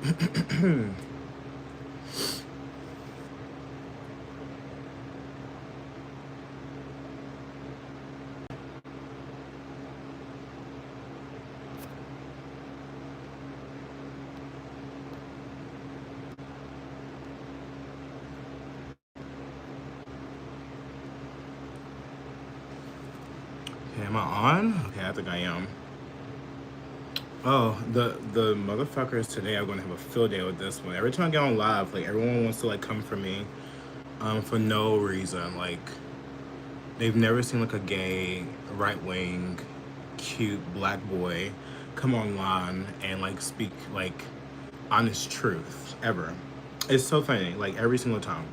Okay, am I on? Okay, I think I am. Oh, the motherfuckers today are gonna have a field day with this one. Every time I get on live, like everyone wants to like come for me, for no reason. Like they've never seen like a gay, right wing, cute black boy come online and like speak like honest truth ever. It's so funny, like every single time.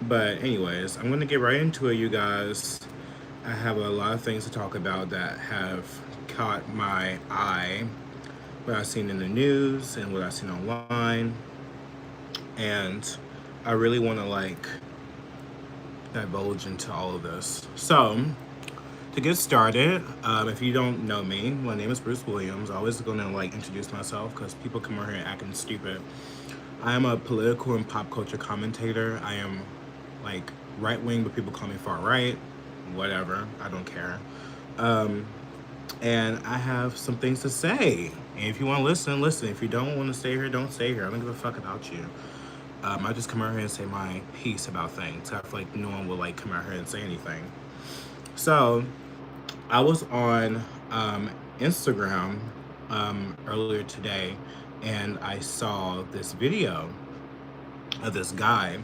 But anyways, I'm gonna get right into it, you guys. I have a lot of things to talk about that have caught my eye, what I've seen in the news and what I've seen online, and I really want to like divulge into all of this. So, to get started, if you don't know me, my name is Bruce Williams. I always gonna like introduce myself because people come over here acting stupid. I am a political and pop culture commentator. I am like right wing, but people call me far right. Whatever, I don't care. Um, and I have some things to say. And if you want to listen, listen. If you don't want to stay here, don't stay here. I don't give a fuck about you. I just come out here and say my piece about things. I feel like no one will like come out here and say anything. So I was on Instagram earlier today, and I saw this video of this guy.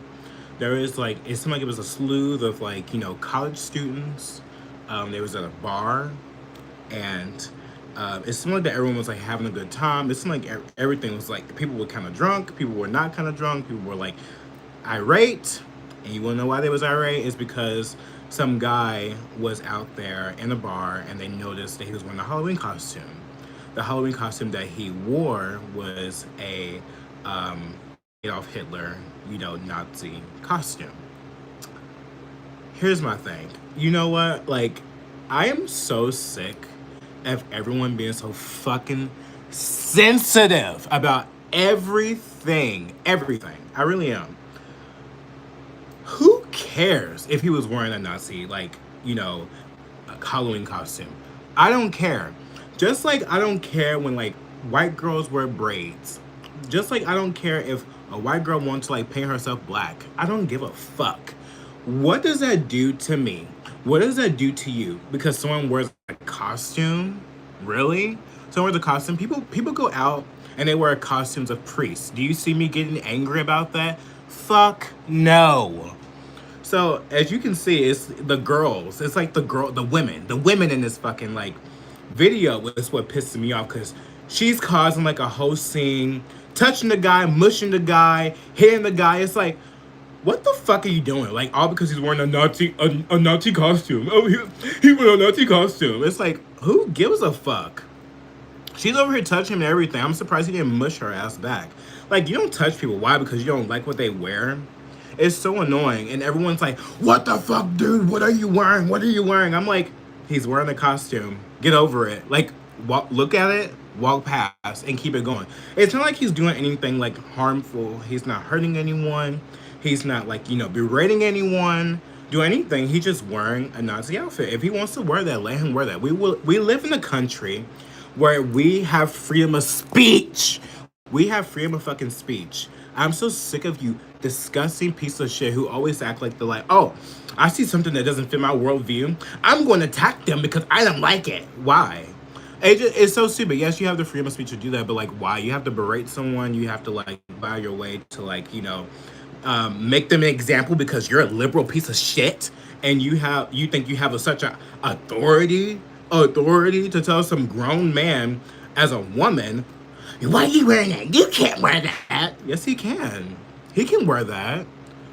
There is like it seemed like it was a slew of like college students. They was at a bar, and it seemed like that everyone was like having a good time. It seemed like everything was like people were kind of drunk, people were not kind of drunk, people were like irate. And you wanna know why they was irate? Is because some guy was out there in a bar and they noticed that he was wearing a Halloween costume. The Halloween costume that he wore was a Adolf Hitler, Nazi costume. Here's my thing. You know what? Like, I am so sick of everyone being so fucking sensitive about everything. Everything. I really am. Who cares if he was wearing a Nazi, like, a Halloween costume? I don't care. Just like I don't care when, like, white girls wear braids. Just like I don't care if a white girl wants to, like, paint herself black. I don't give a fuck. What does that do to me? What does that do to you? Because someone wears a costume? Really? Someone wears a costume? People go out and they wear costumes of priests. Do you see me getting angry about that? Fuck no. So as you can see, it's the girls. It's like the women in this fucking like video is what pisses me off because she's causing like a whole scene, touching the guy, mushing the guy, hitting the guy. It's like, what the fuck are you doing? Like, all because he's wearing a Nazi costume. Oh, he wore a Nazi costume. It's like, who gives a fuck? She's over here touching him and everything. I'm surprised he didn't mush her ass back. Like, you don't touch people. Why? Because you don't like what they wear? It's so annoying. And everyone's like, what the fuck, dude? What are you wearing? What are you wearing? I'm like, he's wearing a costume. Get over it. Like, look at it, walk past, and keep it going. It's not like he's doing anything, like, harmful. He's not hurting anyone. He's not, like, berating anyone, do anything. He's just wearing a Nazi outfit. If he wants to wear that, let him wear that. We live in a country where we have freedom of speech. We have freedom of fucking speech. I'm so sick of you disgusting piece of shit who always act like they're like, oh, I see something that doesn't fit my worldview. I'm going to attack them because I don't like it. Why? It's so stupid. Yes, you have the freedom of speech to do that, but like, why? You have to berate someone. You have to like buy your way to like, make them an example because you're a liberal piece of shit, and you think you have such a authority to tell some grown man as a woman, why are you wearing that? You can't wear that. Yes, he can. He can wear that.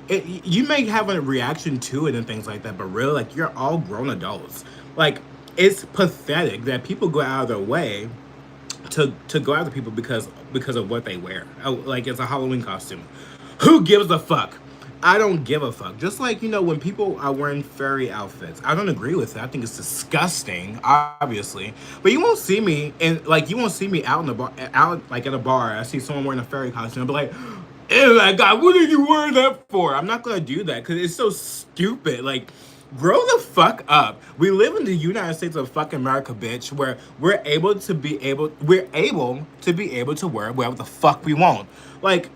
You may have a reaction to it and things like that, but really, like, you're all grown adults. Like, it's pathetic that people go out of their way to go after people because of what they wear. Oh, like, it's a Halloween costume. Who gives a fuck? I don't give a fuck. Just like, when people are wearing furry outfits, I don't agree with it. I think it's disgusting, obviously. But you won't see me you won't see me out in the bar, out like at a bar. I see someone wearing a furry costume. I'll be like, "Oh my god, what are you wearing that for?" I'm not gonna do that because it's so stupid. Like, grow the fuck up. We live in the United States of fucking America, bitch, where we're able to wear whatever the fuck we want. Like,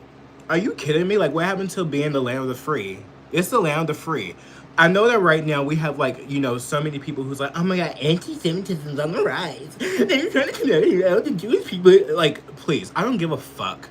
are you kidding me? Like, what happened to being the land of the free? It's the land of the free. I know that right now we have, like, so many people who's like, oh my god, anti-Semitism's on the rise. They're trying to connect out the Jewish people. Like, please, I don't give a fuck.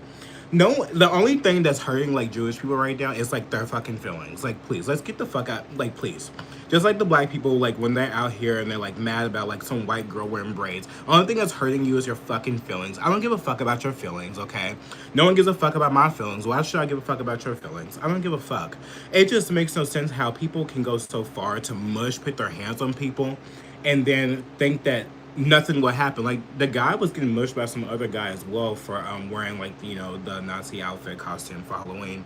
No, the only thing that's hurting like Jewish people right now is like their fucking feelings. Like, please, let's get the fuck out. Like, please, just like the black people, like when they're out here and they're like mad about like some white girl wearing braids. Only thing that's hurting you is your fucking feelings. I don't give a fuck about your feelings, okay? No one gives a fuck about my feelings. Why should I give a fuck about your feelings? I don't give a fuck. It just makes no sense how people can go so far to put their hands on people, and then think that nothing will happen. Like, the guy was getting mushed by some other guy as well for wearing like the Nazi outfit costume for Halloween,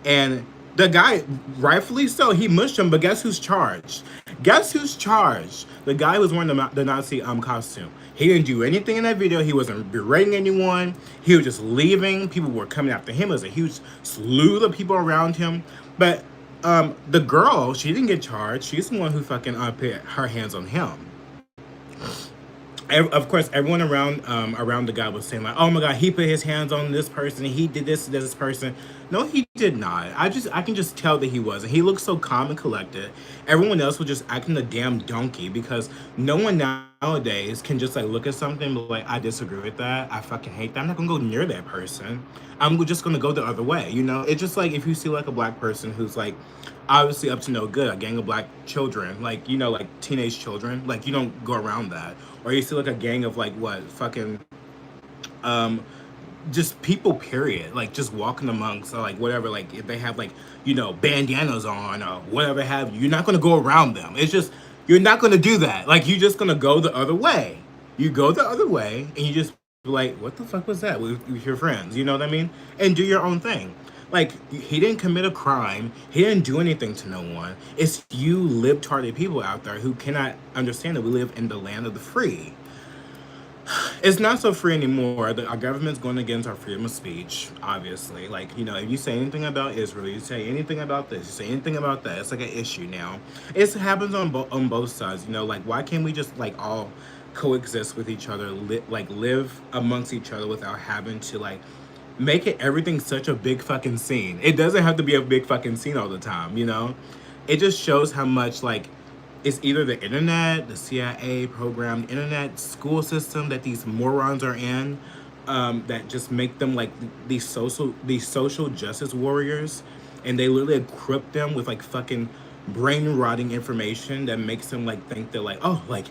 and the guy, rightfully so, he mushed him. But guess who's charged? Guess who's charged? The guy who was wearing the Nazi costume. He didn't do anything in that video. He wasn't berating anyone. He was just leaving. People were coming after him. It was a huge slew of people around him. But the girl, she didn't get charged. She's the one who fucking put her hands on him. Of course, everyone around the guy was saying like, "Oh my god, he put his hands on this person. He did this to this person." No, he did not. I can just tell that he wasn't. He looked so calm and collected. Everyone else was just acting a damn donkey because no one nowadays can just like look at something and be like, "I disagree with that. I fucking hate that. I'm not gonna go near that person. I'm just gonna go the other way." It's just like if you see like a black person who's like obviously up to no good, a gang of black children, like like teenage children, like you don't go around that. Or you see like a gang of like what fucking just people, period, like just walking amongst or like whatever, like if they have like bandanas on or whatever have you, you're not gonna go around them. It's just, you're not gonna do that. Like, you're just gonna go the other way. You go the other way and you just be like, what the fuck was that with your friends? You know what I mean? And do your own thing. Like, he didn't commit a crime. He didn't do anything to no one. It's you libtarded people out there who cannot understand that we live in the land of the free. It's not so free anymore. Our government's going against our freedom of speech, obviously. Like, if you say anything about Israel, you say anything about this, you say anything about that, it's like an issue now. It happens on both sides. Like, why can't we just like all coexist with each other, live amongst each other without having to like make everything such a big fucking scene? It doesn't have to be a big fucking scene all the time, It just shows how much like it's either the internet, the CIA program, the internet school system that these morons are in, that just make them like these social justice warriors, and they literally equip them with like fucking brain rotting information that makes them like think they're like, oh, like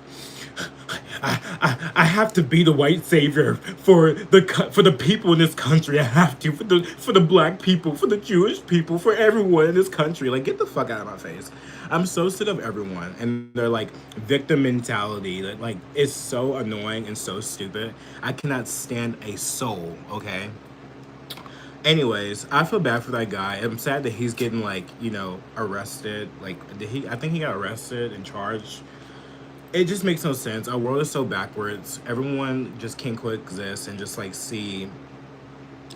I have to be the white savior for the people in this country. I have to for the black people, for the Jewish people, for everyone in this country. Like, get the fuck out of my face. I'm so sick of everyone and their like victim mentality. That like, it's so annoying and so stupid. I cannot stand a soul. Okay. Anyways, I feel bad for that guy. I'm sad that he's getting like arrested. Like, I think he got arrested and charged. It just makes no sense. Our world is so backwards. Everyone just can't coexist and just like see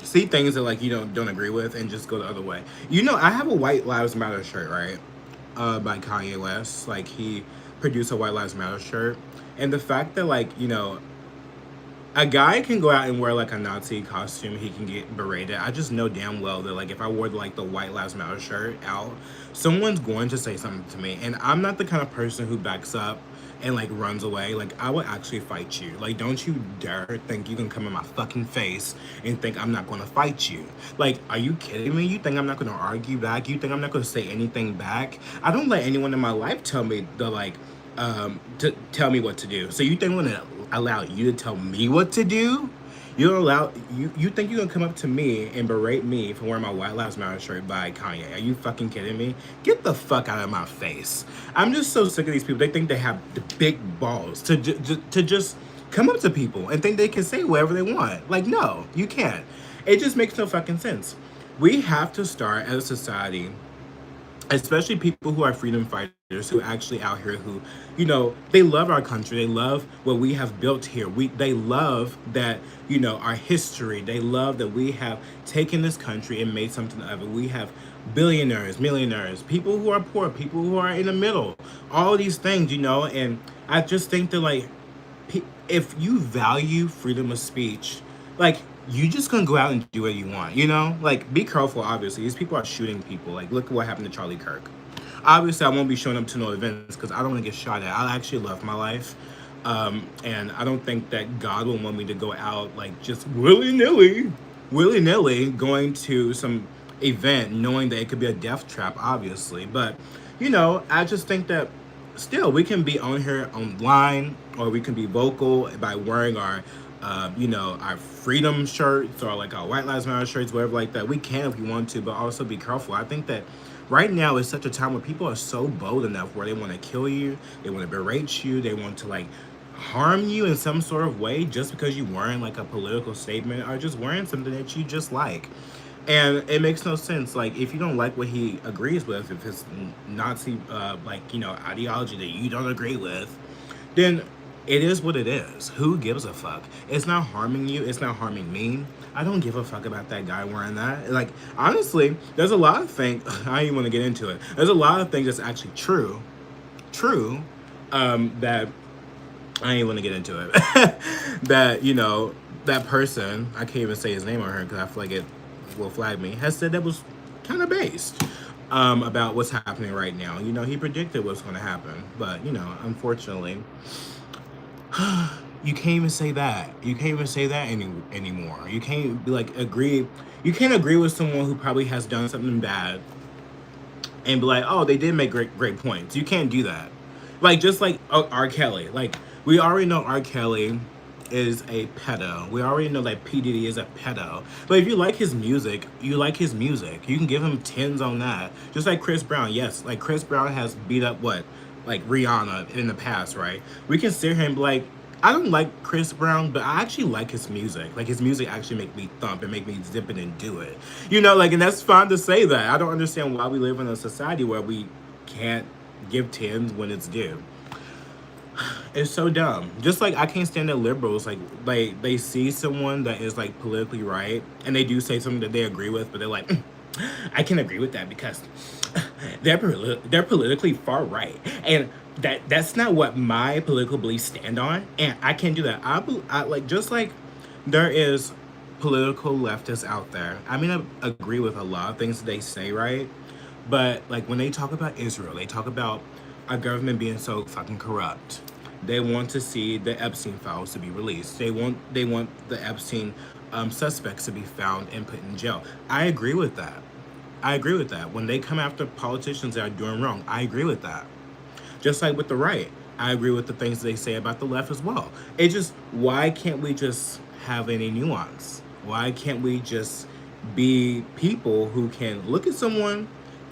things that like you don't agree with and just go the other way. I have a White Lives Matter shirt, right? By Kanye West. Like, he produced a White Lives Matter shirt. And the fact that like, a guy can go out and wear like a Nazi costume, he can get berated. I just know damn well that like if I wore like the White Lives Matter shirt out, someone's going to say something to me. And I'm not the kind of person who backs up and like runs away. Like, I would actually fight you. Like, don't you dare think you can come in my fucking face and think I'm not going to fight you. Like, are you kidding me? You think I'm not going to argue back? You think I'm not going to say anything back? I don't let anyone in my life tell me to tell me what to do. So you think I'm going to allow you to tell me what to do? You think you're gonna come up to me and berate me for wearing my White Lives Matter shirt by Kanye? Are you fucking kidding me? Get the fuck out of my face. I'm just so sick of these people. They think they have the big balls to just come up to people and think they can say whatever they want. Like, no, you can't. It just makes no fucking sense. We have to start as a society especially people who are freedom fighters who actually out here who, they love our country, they love what we have built here, they love that, our history, they love that we have taken this country and made something of it. We have billionaires, millionaires, people who are poor, people who are in the middle, all these things, and I just think that, like, if you value freedom of speech, like, you just gonna go out and do what you want, Like, be careful, obviously. These people are shooting people. Like, look at what happened to Charlie Kirk. Obviously, I won't be showing up to no events because I don't want to get shot at. I actually love my life. And I don't think that God will want me to go out, like, just willy nilly, going to some event knowing that it could be a death trap, obviously. But, I just think that still we can be on here online, or we can be vocal by wearing our our freedom shirts, or like our White Lives Matter shirts, whatever like that. We can if we want to, but also be careful. I think that right now is such a time where people are so bold enough where they want to kill you, they want to berate you, they want to, like, harm you in some sort of way just because you're wearing, like, a political statement, or just wearing something that you just like. And it makes no sense. Like, if you don't like what he agrees with, if it's Nazi, ideology that you don't agree with, then it is what it is. Who gives a fuck? It's not harming you. It's not harming me. I don't give a fuck about that guy wearing that. Like, honestly, there's a lot of things, I don't even want to get into it. There's a lot of things that's actually true, that I ain't want to get into it. That, that person, I can't even say his name on her because I feel like it will flag me, has said that was kind of based, about what's happening right now. He predicted what's going to happen. But, unfortunately, you can't even say that. You can't even say that anymore. You can't be like agree. You can't agree with someone who probably has done something bad and be like, oh, they did make great points. You can't do that. Like, just like R. Kelly. Like, we already know R. Kelly is a pedo. We already know that P. Diddy is a pedo. But if you like his music, you like his music. You can give him 10s on that. Just like Chris Brown. Yes, like Chris Brown has beat up what? Like Rihanna in the past, right? We can sit here and be like, I don't like Chris Brown, but I actually like his music. Like, his music actually make me thump and make me zip it and do it. And that's fine to say that. I don't understand why we live in a society where we can't give 10s when it's due. It's so dumb. Just like I can't stand that liberals, like they see someone that is, like, politically right, and they do say something that they agree with, but they're like, I can agree with that because they're politically far right, and that's not what my political beliefs stand on, and I can't do that. I like, just like there is political leftists out there. I mean, I agree with a lot of things that they say, right? But, like, when they talk about Israel, they talk about our government being so fucking corrupt. They want to see the Epstein files to be released. They want the Epstein suspects to be found and put in jail. I agree with that. I agree with that. When they come after politicians that are doing wrong, I agree with that. Just like with the right, I agree with the things they say about the left as well. It just, why can't we just have any nuance? Why can't we just be people who can look at someone,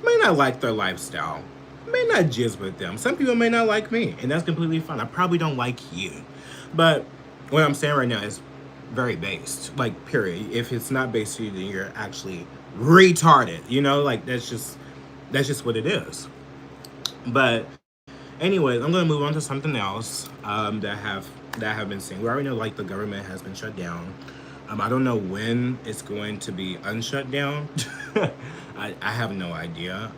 may not like their lifestyle, may not jizz with them. Some people may not like me, and that's completely fine. I probably don't like you. But what I'm saying right now is very based. Like, period. If it's not based to you, then you're actually retarded. Like, that's just what it is. But anyways, I'm gonna move on to something else that have been seen. We already know, like, the government has been shut down. I don't know when it's going to be unshut down. I have no idea.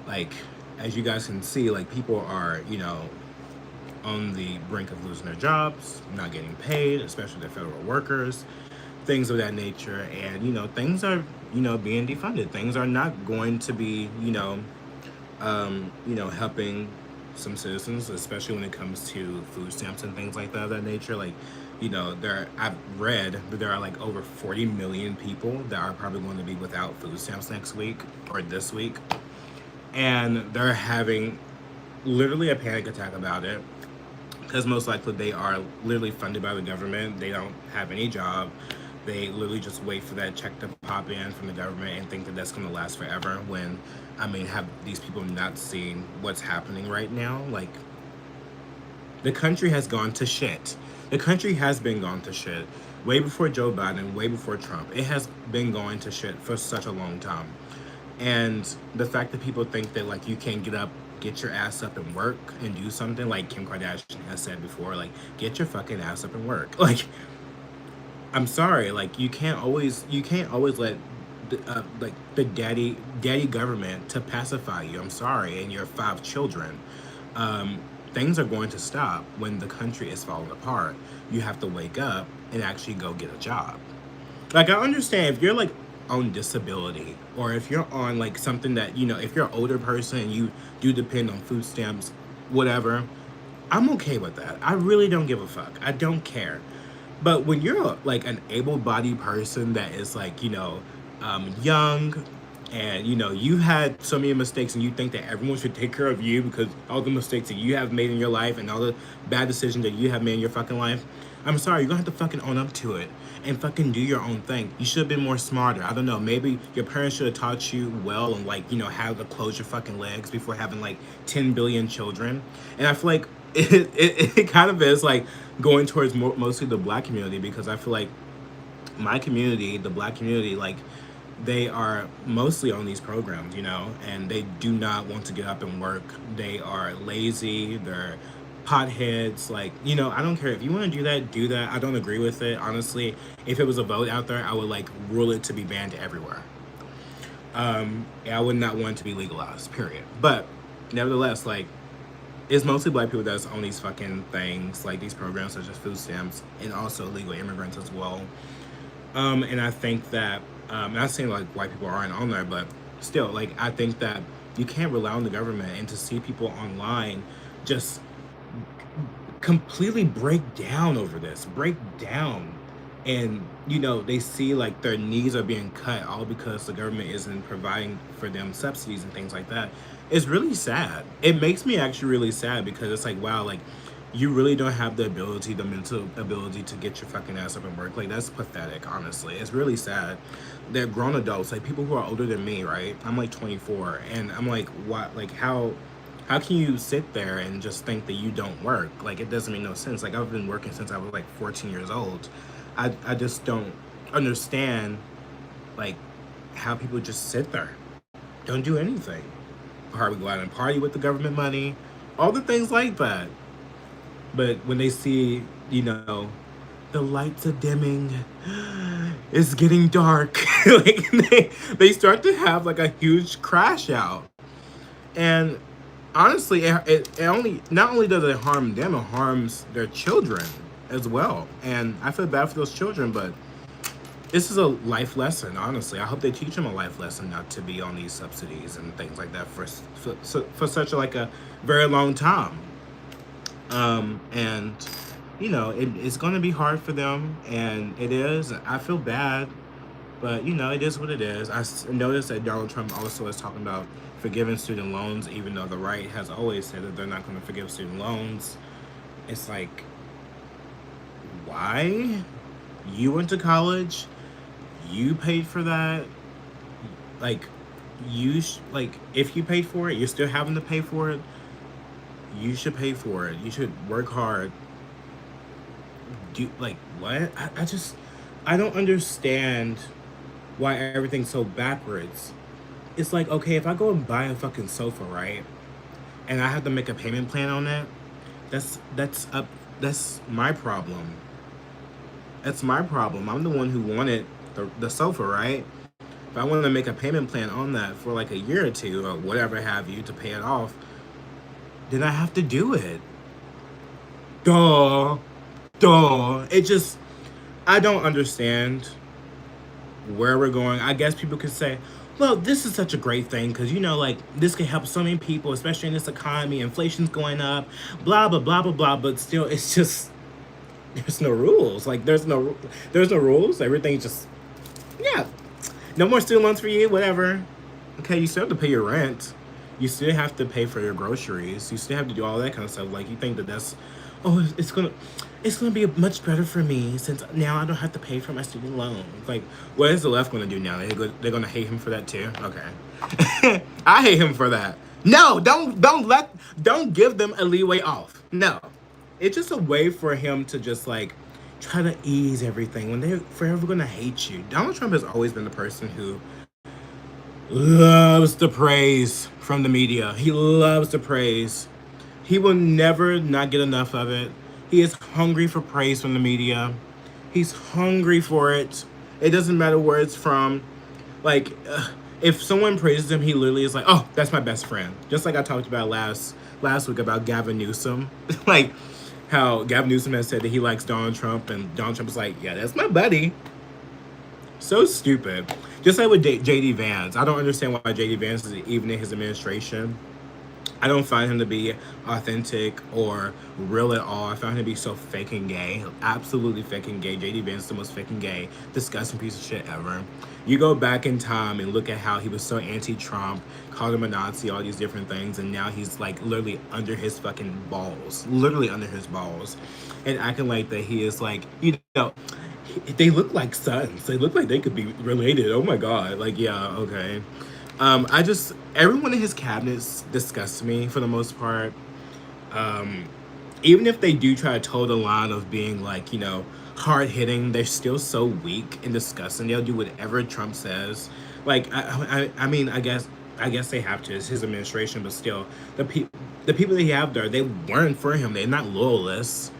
Like, as you guys can see, like, people are, on the brink of losing their jobs, not getting paid, especially the federal workers, things of that nature. And, things are, being defunded. Things are not going to be, helping some citizens, especially when it comes to food stamps and things like that of that nature. Like, I've read that there are, like, over 40 million people that are probably going to be without food stamps next week or this week. And they're having literally a panic attack about it because most likely they are literally funded by the government. They don't have any job. They literally just wait for that check to pop in from the government and think that that's going to last forever when, have these people not seen what's happening right now? Like, the country has gone to shit. The country has been gone to shit way before Joe Biden, way before Trump. It has been going to shit for such a long time. And the fact that people think that like you can't get your ass up and work and do something, like Kim Kardashian has said before, like get your fucking ass up and work. Like, I'm sorry, like you can't always let like the daddy government to pacify you. I'm sorry, and your 5 children. Um, Things are going to stop when the country is falling apart. You have to wake up and actually go get a job. Like, I understand if you're like on disability, or if you're on like something that, if you're an older person and you do depend on food stamps, whatever, I'm okay with that. I really don't give a fuck. I don't care. But when you're like an able-bodied person that is like, young, and you had so many mistakes, and you think that everyone should take care of you because all the mistakes that you have made in your life and all the bad decisions that you have made in your fucking life, I'm sorry, you're gonna have to fucking own up to it and fucking do your own thing. You should have been more smarter. I don't know, maybe your parents should have taught you well, and like, how to close your fucking legs before having like 10 billion children. And I feel like it kind of is like going towards mostly the black community, because I feel like my community, the black community, like they are mostly on these programs, and they do not want to get up and work. They are lazy, they're potheads. Like, I don't care if you want to do that, do that. I don't agree with it, honestly. If it was a vote out there, I would like rule it to be banned everywhere. I would not want it to be legalized, period. But nevertheless, like, it's mostly black people that's on these fucking things, like these programs such as food stamps, and also illegal immigrants as well. And I think that, not saying like white people aren't on there, but still, like, I think that you can't rely on the government, and to see people online just completely break down over this, break down. And, they see like their needs are being cut all because the government isn't providing for them subsidies and things like that. It's really sad. It makes me actually really sad, because it's like, wow, like, you really don't have the ability, the mental ability to get your fucking ass up and work. Like, that's pathetic, honestly. It's really sad. They're grown adults, like people who are older than me, right? I'm like 24, and I'm like, what? Like, how can you sit there and just think that you don't work? Like, it doesn't make no sense. Like, I've been working since I was like 14 years old. I just don't understand, like, how people just sit there, don't do anything. Probably go out and party with the government money, all the things like that. But when they see, the lights are dimming, it's getting dark, like, they start to have like a huge crash out. And honestly, it only, not only does it harm them, it harms their children as well. And I feel bad for those children, but this is a life lesson, honestly. I hope they teach them a life lesson not to be on these subsidies and things like that for such like a very long time. And it's going to be hard for them, and it is. I feel bad, but it is what it is. Noticed that Donald Trump also is talking about forgiving student loans, even though the right has always said that they're not going to forgive student loans. It's like, why? You went to college, you paid for that. Like, like, if you paid for it, you're still having to pay for it. You should pay for it. You should work hard. Like, what? I don't understand why everything's so backwards. It's like, okay, if I go and buy a fucking sofa, right, and I have to make a payment plan on that, that's my problem. That's my problem. I'm the one who wanted the sofa, right? If I wanted to make a payment plan on that for like a year or two or whatever have you to pay it off, then I have to do it. Duh. It just, I don't understand where we're going. I guess people could say, well, this is such a great thing because, like, this can help so many people, especially in this economy. Inflation's going up, blah, blah, blah, blah, blah. But still, it's just, there's no rules. Like, there's no rules. Everything's just, yeah. No more student loans for you, whatever. Okay, you still have to pay your rent. You still have to pay for your groceries. You still have to do all that kind of stuff. Like, you think that that's, oh, it's gonna be much better for me since now I don't have to pay for my student loans. Like, what is the left gonna do now? They're gonna hate him for that too? Okay. I hate him for that. No, don't give them a leeway off. No. It's just a way for him to just like try to ease everything when they're forever gonna hate you. Donald Trump has always been the person who loves the praise from the media. He loves the praise. He will never not get enough of it. He is hungry for praise from the media. He's hungry for it. It doesn't matter where it's from. Like, if someone praises him, he literally is like, "Oh, that's my best friend." Just like I talked about last week about Gavin Newsom, like how Gavin Newsom has said that he likes Donald Trump, and Donald Trump is like, "Yeah, that's my buddy." So stupid. Just like with JD Vance, I don't understand why JD Vance is even in his administration. I don't find him to be authentic or real at all. I found him to be so fake and gay. Absolutely fake and gay. JD Vance is the most fake and gay, disgusting piece of shit ever. You go back in time and look at how he was so anti-Trump, called him a Nazi, all these different things, and now he's like literally under his fucking balls. Literally under his balls. And acting like that he is like, they look like sons. They look like they could be related. Oh my god. Like, yeah, okay. Everyone in his cabinets disgusts me for the most part. Um, Even if they do try to toe the line of being like, hard hitting, they're still so weak and disgusting. They'll do whatever Trump says. Like, I mean, I guess they have to. It's his administration, but still, the people that he have there, they weren't for him. They're not loyalists.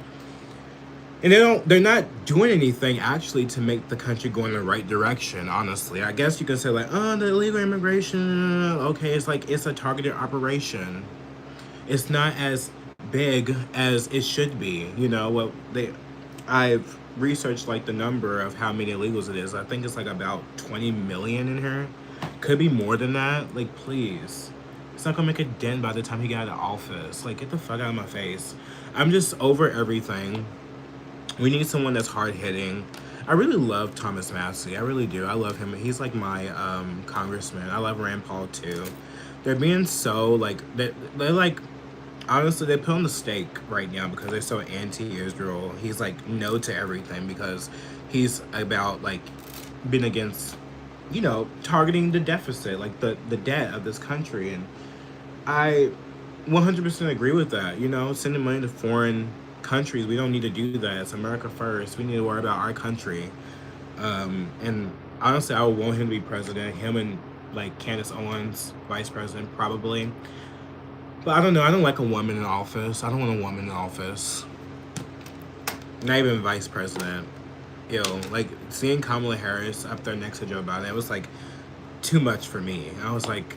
And they're not doing anything actually to make the country go in the right direction, honestly. I guess you could say like, oh, the illegal immigration, okay, it's like it's a targeted operation. It's not as big as it should be. I've researched like the number of how many illegals it is. I think it's like about 20 million in here. Could be more than that. Like, please. It's not gonna make a dent by the time he got out of office. Like, get the fuck out of my face. I'm just over everything. We need someone that's hard hitting. I really love Thomas Massey. I really do. I love him. He's like my congressman. I love Rand Paul too. They're being so like they're like honestly they put on the stake right now because they're so anti-Israel. He's like no to everything because he's about like being against targeting the deficit, like the debt of this country, and I 100% agree with that. Sending money to foreign countries, we don't need to do that. It's America first. We need to worry about our country. And honestly, I would want him to be president. Him and like Candace Owens, vice president, probably. But I don't know. I don't like a woman in office. I don't want a woman in office. Not even vice president. Ew. Like seeing Kamala Harris up there next to Joe Biden, it was like too much for me. I was like,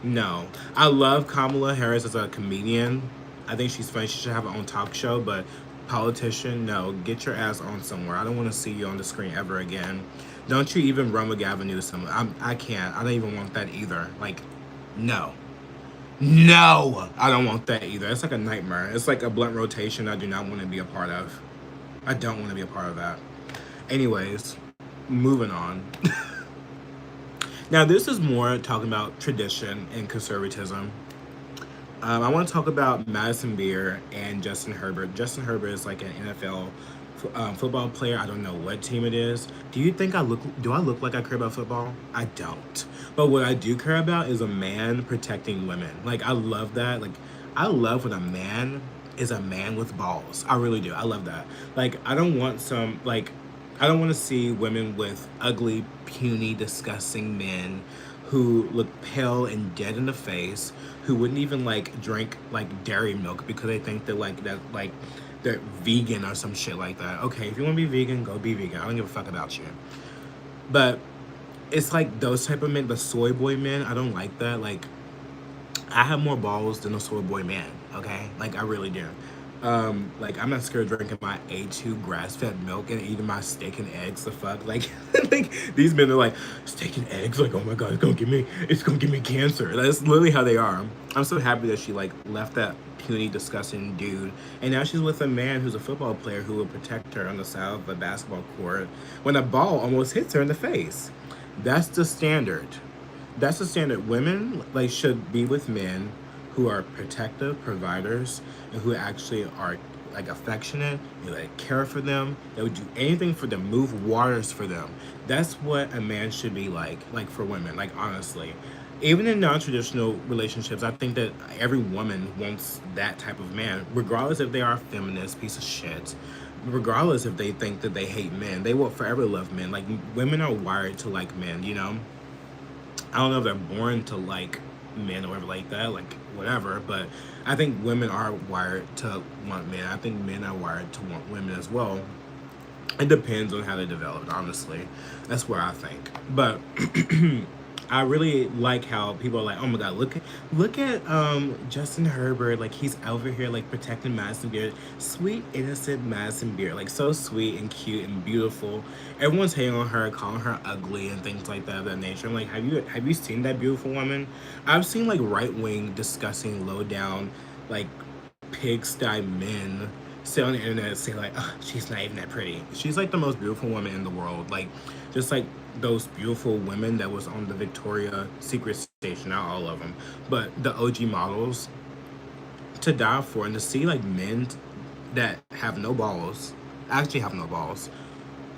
no. I love Kamala Harris as a comedian. I think she's funny. She should have her own talk show, but politician, no. Get your ass on somewhere. I don't want to see you on the screen ever again. Don't you even run with Gavin Newsom. I can't. I don't even want that either. Like, no. No! I don't want that either. It's like a nightmare. It's like a blunt rotation I do not want to be a part of. I don't want to be a part of that. Anyways, moving on. Now, this is more talking about tradition and conservatism. I want to talk about Madison Beer and Justin Herbert. Justin Herbert is like an NFL football player. I don't know what team it is. Do you think do I look like I care about football? I don't. But what I do care about is a man protecting women. Like, I love that. Like, I love when a man is a man with balls. I really do. I love that. Like, I don't want I don't want to see women with ugly, puny, disgusting men who look pale and dead in the face, who wouldn't even like drink like dairy milk because they think that they're vegan or some shit like that. Okay, if you want to be vegan, go be vegan. I don't give a fuck about you. But it's like those type of men, the soy boy men. I don't like that. Like, I have more balls than a soy boy man. Okay, like I really do. Like I'm not scared of drinking my A2 grass-fed milk and eating my steak and eggs. The fuck, like, like these men are like steak and eggs. Like, oh my god, it's gonna give me cancer. That's literally how they are. I'm so happy that she like left that puny, disgusting dude, and now she's with a man who's a football player who will protect her on the side of the basketball court when a ball almost hits her in the face. That's the standard. That's the standard. Women like should be with men who are protective providers and who actually are like affectionate and like care for them. They would do anything for them, move waters for them. That's what a man should be like for women, like honestly. Even in non-traditional relationships, I think that every woman wants that type of man, regardless if they are a feminist piece of shit, regardless if they think that they hate men, they will forever love men. Like, women are wired to like men, I don't know if they're born to like men or whatever like that, like whatever. But I think women are wired to want men. I think men are wired to want women as well. It depends on how they develop, honestly. That's where I think. But I really like how people are like, oh my god, look at Justin Herbert, like he's over here like protecting Madison Beer, sweet innocent Madison Beer, like so sweet and cute and beautiful. Everyone's hating on her, calling her ugly and things like that of that nature. I'm like, have you seen that beautiful woman? I've seen like right wing discussing low down like pigsty men sit on the internet and say like, oh, she's not even that pretty. She's like the most beautiful woman in the world. Like just like those beautiful women that was on the Victoria Secret Station, not all of them, but the OG models to die for, and to see like men that have no balls, actually have no balls,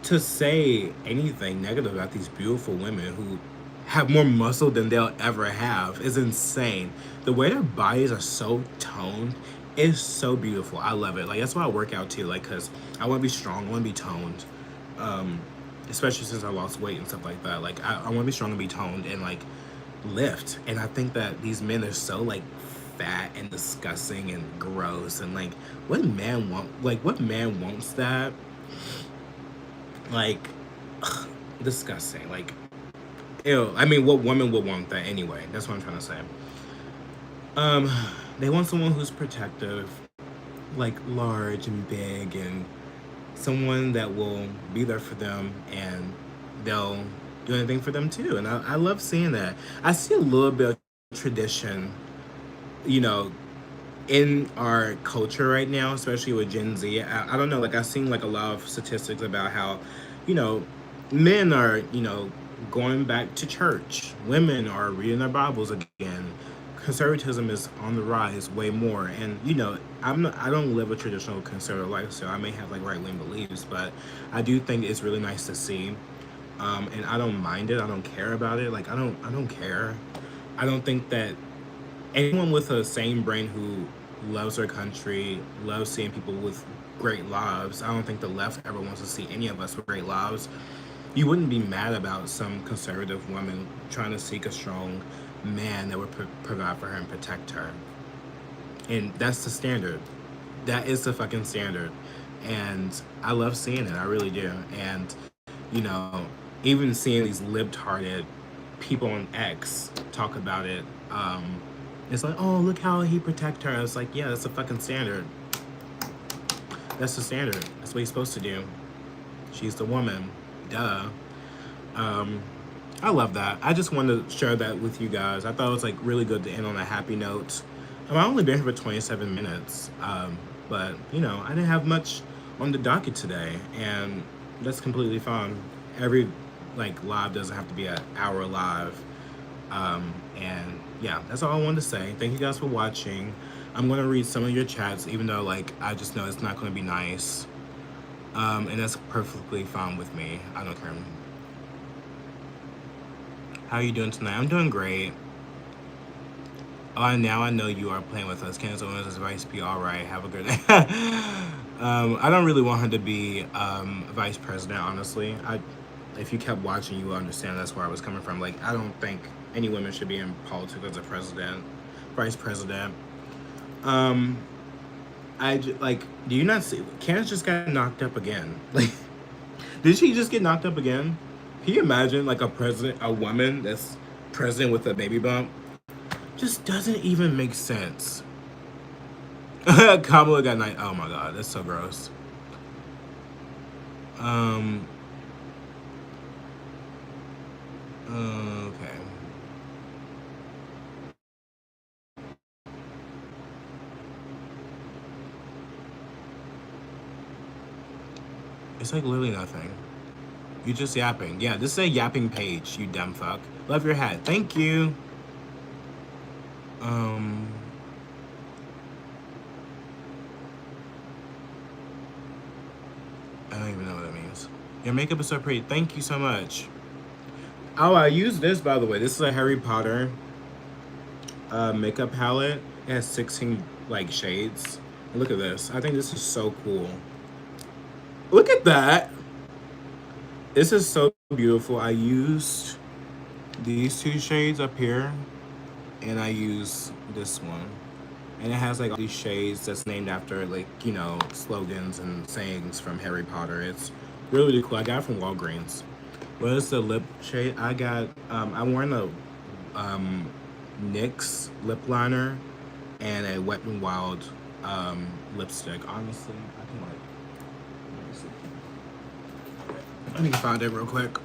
to say anything negative about these beautiful women who have more muscle than they'll ever have is insane. The way their bodies are so toned is so beautiful. I love it. Like that's why I work out too. Like, cause I want to be strong. I want to be toned. Um, Especially since I lost weight and stuff like that. Like I want to be strong and be toned and like lift. And I think that these men are so like fat and disgusting and gross and like what man want? Like what man wants that? Like disgusting. Like ew. I mean, what woman would want that anyway? That's what I'm trying to say. Um, they want someone who's protective, like large and big, and someone that will be there for them and they'll do anything for them too. And I love seeing that. I see a little bit of tradition, you know, in our culture right now, especially with Gen Z. I don't know, like I've seen like a lot of statistics about how, you know, men are, you know, going back to church. Women are reading their Bibles again. Conservatism is on the rise way more. And, you know, I don't live a traditional conservative lifestyle. I may have like right wing beliefs, but I do think it's really nice to see. And I don't mind it. I don't care about it. Like I don't care. I don't think that anyone with a sane brain who loves their country, loves seeing people with great lives. I don't think the left ever wants to see any of us with great lives. You wouldn't be mad about some conservative woman trying to seek a strong man that would provide for her and protect her. And that's the standard. That is the fucking standard. And I love seeing it. I really do. And, you know, even seeing these libtarded people on X talk about it, it's like, oh, look how he protect her. It's like, yeah, that's the fucking standard. That's the standard. That's what he's supposed to do. She's the woman. Duh. Um, I love that. I just wanted to share that with you guys. I thought it was like really good to end on a happy note. I've only been here for 27 minutes, but you know, I didn't have much on the docket today, and that's completely fine. Every like live doesn't have to be an hour live, and yeah, that's all I wanted to say. Thank you guys for watching. I'm gonna read some of your chats, even though like I just know it's not gonna be nice, and that's perfectly fine with me. I don't care. How are you doing tonight? I'm doing great. Oh, now I know you are playing with us. Candace Owens' advice be all right. Have a good day. I don't really want her to be vice president, honestly. If you kept watching, you would understand that's where I was coming from. Like, I don't think any women should be in politics as a president, vice president. Like, do you not see? Candace just got knocked up again. Like, did she just get knocked up again? Can you imagine like a woman that's president with a baby bump? Just doesn't even make sense. Kamala got night. Oh my god, that's so gross. Okay. It's like literally nothing. You just yapping. Yeah, this is a yapping page, you dumb fuck. Love your hat. Thank you. I don't even know what that means. Your makeup is so pretty. Thank you so much. Oh, I use this, by the way. This is a Harry Potter makeup palette. It has 16 like shades. Look at this. I think this is so cool. Look at that. This is so beautiful. I used these two shades up here, and I use this one. And it has like all these shades that's named after like, you know, slogans and sayings from Harry Potter. It's really, really cool. I got it from Walgreens. What is the lip shade? I got I'm wearing a um NYX lip liner and a Wet n Wild lipstick. Honestly, I can like let me see. I need to find it real quick.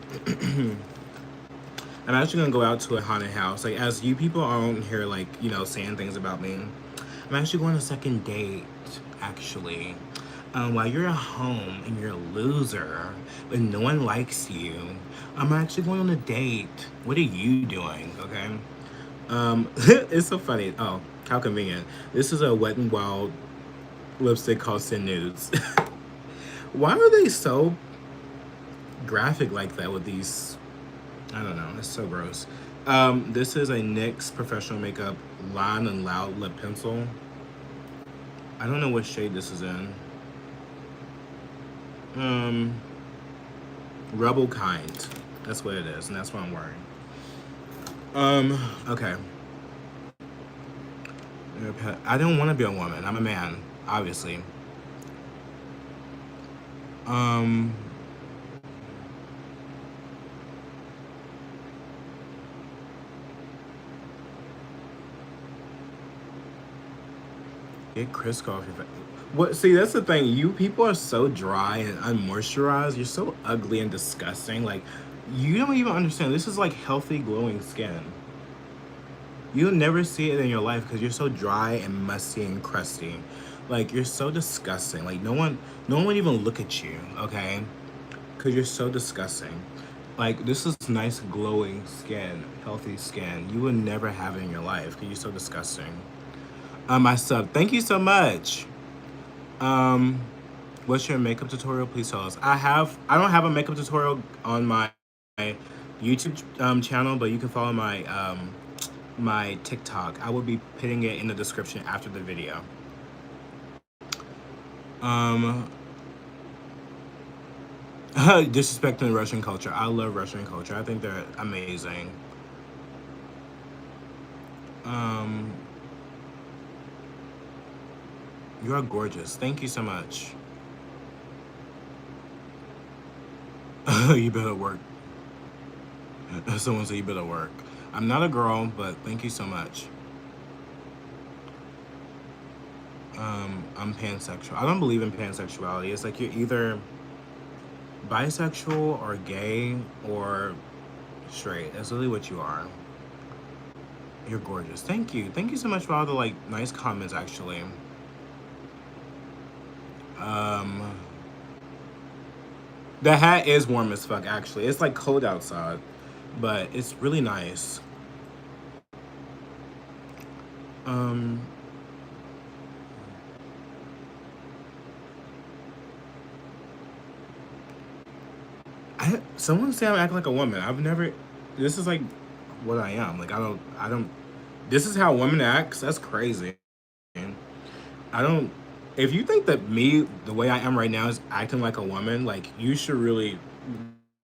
I'm actually gonna go out to a haunted house. Like, as you people are on here, like, you know, saying things about me, I'm actually going on a second date, actually. While you're at home and you're a loser and no one likes you, I'm actually going on a date. What are you doing? Okay. It's so funny. Oh, how convenient. This is a Wet n Wild lipstick called Sin Nudes. Why are they so graphic like that with these? I don't know. It's so gross. This is a NYX Professional Makeup Line and Loud Lip Pencil. I don't know what shade this is in. Rebel Kind. That's what it is, and that's what I'm wearing. Okay. I don't want to be a woman. I'm a man, obviously. Um, Get Crisco off your face. What? See, that's the thing. You people are so dry and unmoisturized. You're so ugly and disgusting. Like, you don't even understand. This is like healthy, glowing skin. You'll never see it in your life because you're so dry and musty and crusty. Like, you're so disgusting. Like, no one would even look at you. Okay, because you're so disgusting. Like, this is nice, glowing skin, healthy skin. You would never have it in your life because you're so disgusting. My sub, thank you so much. Um, what's your makeup tutorial? Please tell us. I don't have a makeup tutorial on my YouTube channel, but you can follow my TikTok. I will be putting it in the description after the video. Um, Disrespecting Russian culture. I love Russian culture. I think they're amazing. Um, you are gorgeous. Thank you so much. You better work. Someone said you better work. I'm not a girl, but thank you so much. I'm pansexual. I don't believe in pansexuality. It's like you're either bisexual or gay or straight. That's really what you are. You're gorgeous. Thank you. Thank you so much for all the like nice comments actually. Um the hat is warm as fuck actually. It's like cold outside, but it's really nice. Um Someone say I act like a woman. I've never. This is like what I am. Like I don't. This is how a woman acts. That's crazy. I don't. If you think that me, the way I am right now, is acting like a woman, like you should really,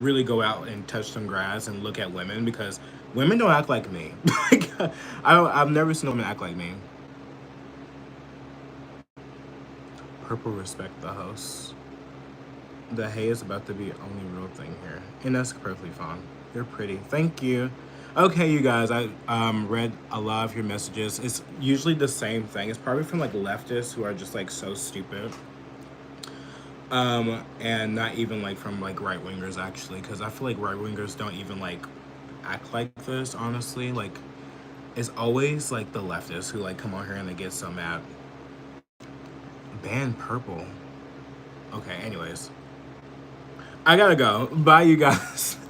really go out and touch some grass and look at women because women don't act like me. Like I've never seen a woman act like me. Purple respect the host. The hay is about to be the only real thing here, and that's perfectly fine. You're pretty. Thank you. Okay, you guys, I read a lot of your messages. It's usually the same thing. It's probably from like leftists who are just like so stupid. And not even like from like right wingers actually, because I feel like right wingers don't even like act like this. Honestly, like it's always like the leftists who like come on here and they get so mad. Ban purple. Okay, anyways. I gotta go. Bye, you guys.